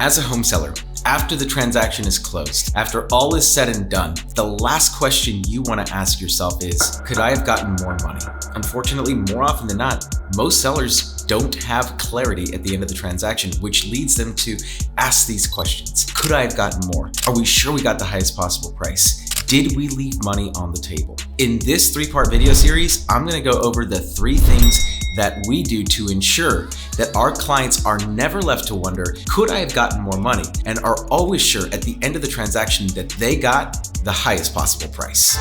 As a home seller, after the transaction is closed, after all is said and done, the last question you want to ask yourself is, could I have gotten more money? Unfortunately, more often than not, most sellers don't have clarity at the end of the transaction, which leads them to ask these questions. Could I have gotten more? Are we sure we got the highest possible price? Did we leave money on the table? In this 3-part video series, I'm going to go over the 3 things that we do to ensure that our clients are never left to wonder, could I have gotten more money? And are always sure at the end of the transaction that they got the highest possible price.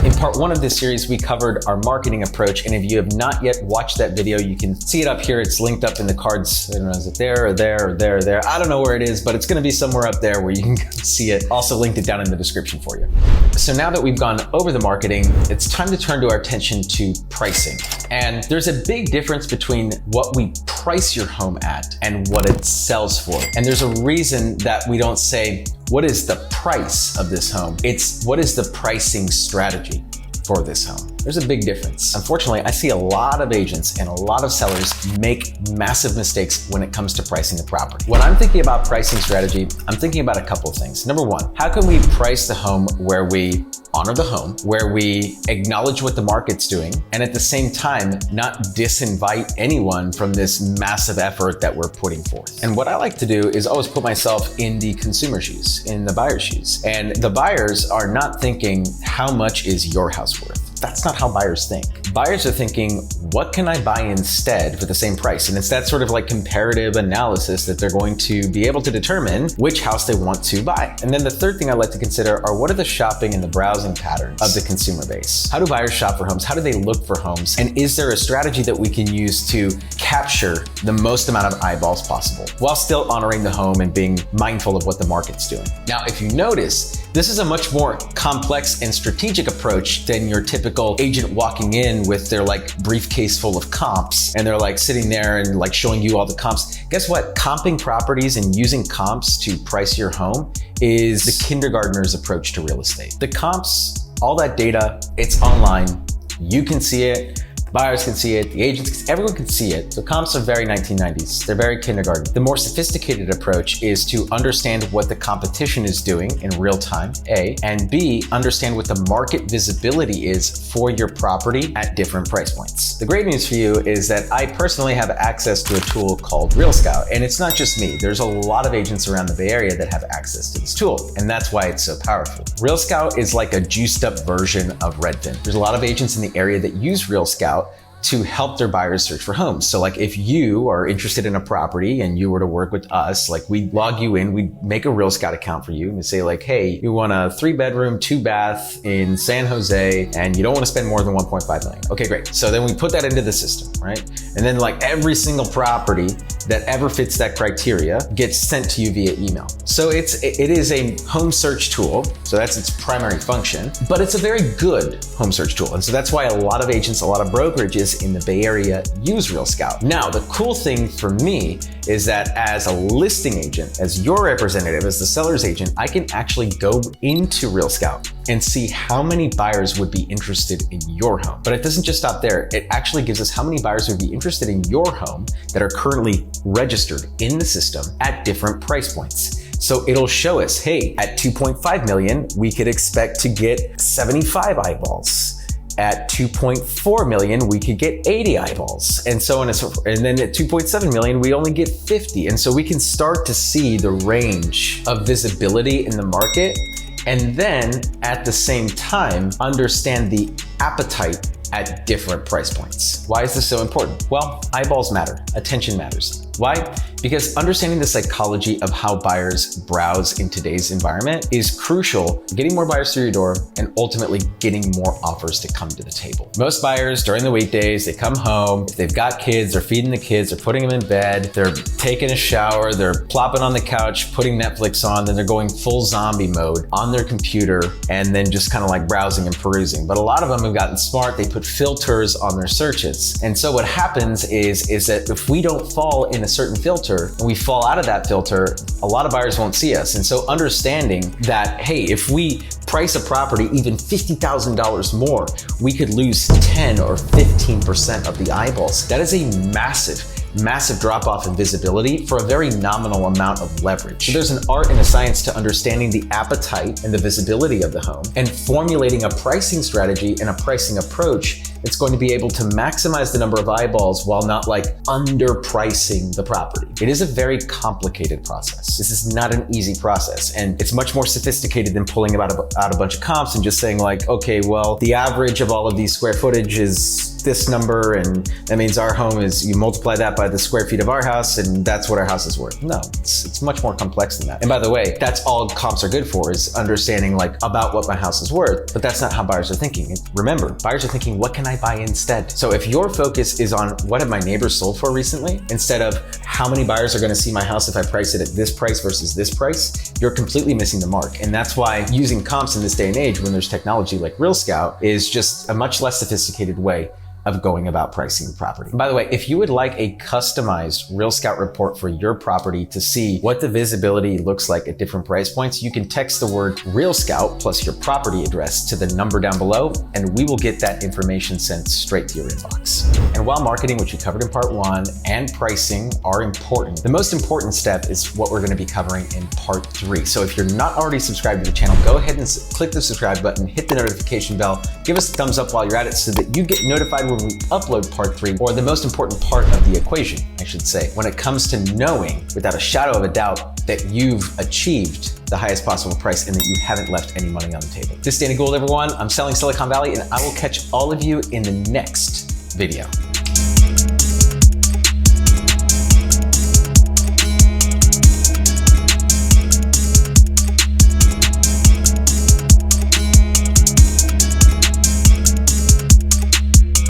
In part 1 of this series, we covered our marketing approach. And if you have not yet watched that video, you can see it up here. It's linked up in the cards. I don't know, is it there or there or there or there? I don't know where it is, but it's going to be somewhere up there where you can see it. Also linked it down in the description for you. So now that we've gone over the marketing, it's time to turn to our attention to pricing. And there's a big difference between what we price your home at and what it sells for. And there's a reason that we don't say, what is the price of this home? It's what is the pricing strategy for this home? There's a big difference. Unfortunately, I see a lot of agents and a lot of sellers make massive mistakes when it comes to pricing a property. When I'm thinking about pricing strategy, I'm thinking about a couple of things. Number 1, how can we price the home where we honor the home, where we acknowledge what the market's doing, and at the same time, not disinvite anyone from this massive effort that we're putting forth. And what I like to do is always put myself in the consumer shoes, in the buyer's shoes. And the buyers are not thinking, how much is your house worth? That's not how buyers think. Buyers are thinking, what can I buy instead for the same price? And it's that sort of like comparative analysis that they're going to be able to determine which house they want to buy. And then the third thing I like to consider are, what are the shopping and the browsing patterns of the consumer base? How do buyers shop for homes? How do they look for homes? And is there a strategy that we can use to capture the most amount of eyeballs possible while still honoring the home and being mindful of what the market's doing? Now, if you notice, this is a much more complex and strategic approach than your typical agent walking in with their like briefcase full of comps and they're like sitting there and like showing you all the comps. Guess what? Comping properties and using comps to price your home is the kindergartner's approach to real estate. The comps, all that data, it's online. You can see it. Buyers can see it, the agents, everyone can see it. So comps are very 1990s. They're very kindergarten. The more sophisticated approach is to understand what the competition is doing in real time, A, and B, understand what the market visibility is for your property at different price points. The great news for you is that I personally have access to a tool called Real Scout, and it's not just me. There's a lot of agents around the Bay Area that have access to this tool, and that's why it's so powerful. Real Scout is like a juiced up version of Redfin. There's a lot of agents in the area that use Real Scout to help their buyers search for homes. So like if you are interested in a property and you were to work with us, like we'd log you in, we'd make a Real Scout account for you and say like, hey, you want a 3-bedroom, 2-bath in San Jose and you don't want to spend more than 1.5 million. Okay, great. So then we put that into the system, right? And then like every single property that ever fits that criteria gets sent to you via email. So it is a home search tool. So that's its primary function, but it's a very good home search tool. And so that's why a lot of agents, a lot of brokerages in the Bay Area use Real Scout. Now, the cool thing for me is that as a listing agent, as your representative, as the seller's agent, I can actually go into Real Scout and see how many buyers would be interested in your home. But it doesn't just stop there. It actually gives us how many buyers would be interested in your home that are currently registered in the system at different price points. So it'll show us, hey, at 2.5 million, we could expect to get 75 eyeballs. At 2.4 million, we could get 80 eyeballs, and so on and so forth. And then at 2.7 million, we only get 50. And so we can start to see the range of visibility in the market, and then at the same time, understand the appetite at different price points. Why is this so important? Well, eyeballs matter, attention matters. Why? Because understanding the psychology of how buyers browse in today's environment is crucial, getting more buyers through your door and ultimately getting more offers to come to the table. Most buyers during the weekdays, they come home, if they've got kids, they're feeding the kids, they're putting them in bed, they're taking a shower, they're plopping on the couch, putting Netflix on, then they're going full zombie mode on their computer and then just kind of like browsing and perusing. But a lot of them have gotten smart, they put filters on their searches. And so what happens is that if we don't fall in a a certain filter and we fall out of that filter, a lot of buyers won't see us. And so understanding that, hey, if we price a property even $50,000 more, we could lose 10 or 15% of the eyeballs. That is a massive drop off in visibility for a very nominal amount of leverage. So there's an art and a science to understanding the appetite and the visibility of the home and formulating a pricing strategy and a pricing approach that's going to be able to maximize the number of eyeballs while not like underpricing the property. It is a very complicated process. This is not an easy process, and it's much more sophisticated than pulling out a bunch of comps and just saying like, okay, well, the average of all of these square footage is this number, and that means our home is, you multiply that by the square feet of our house, and that's what our house is worth. No, it's much more complex than that. And by the way, that's all comps are good for, is understanding like about what my house is worth, but that's not how buyers are thinking. Remember, buyers are thinking, what can I buy instead? So if your focus is on what have my neighbors sold for recently, instead of how many buyers are gonna see my house if I price it at this price versus this price, you're completely missing the mark. And that's why using comps in this day and age, when there's technology like Real Scout, is just a much less sophisticated way of going about pricing the property. By the way, if you would like a customized Real Scout report for your property to see what the visibility looks like at different price points, you can text the word Real Scout plus your property address to the number down below, and we will get that information sent straight to your inbox. And while marketing, which we covered in part 1, and pricing are important, the most important step is what we're gonna be covering in part 3. So if you're not already subscribed to the channel, go ahead and click the subscribe button, hit the notification bell, give us a thumbs up while you're at it so that you get notified when we upload part 3, or the most important part of the equation, I should say, when it comes to knowing without a shadow of a doubt that you've achieved the highest possible price and that you haven't left any money on the table. This is Danny Gould, everyone. I'm selling Silicon Valley, and I will catch all of you in the next video.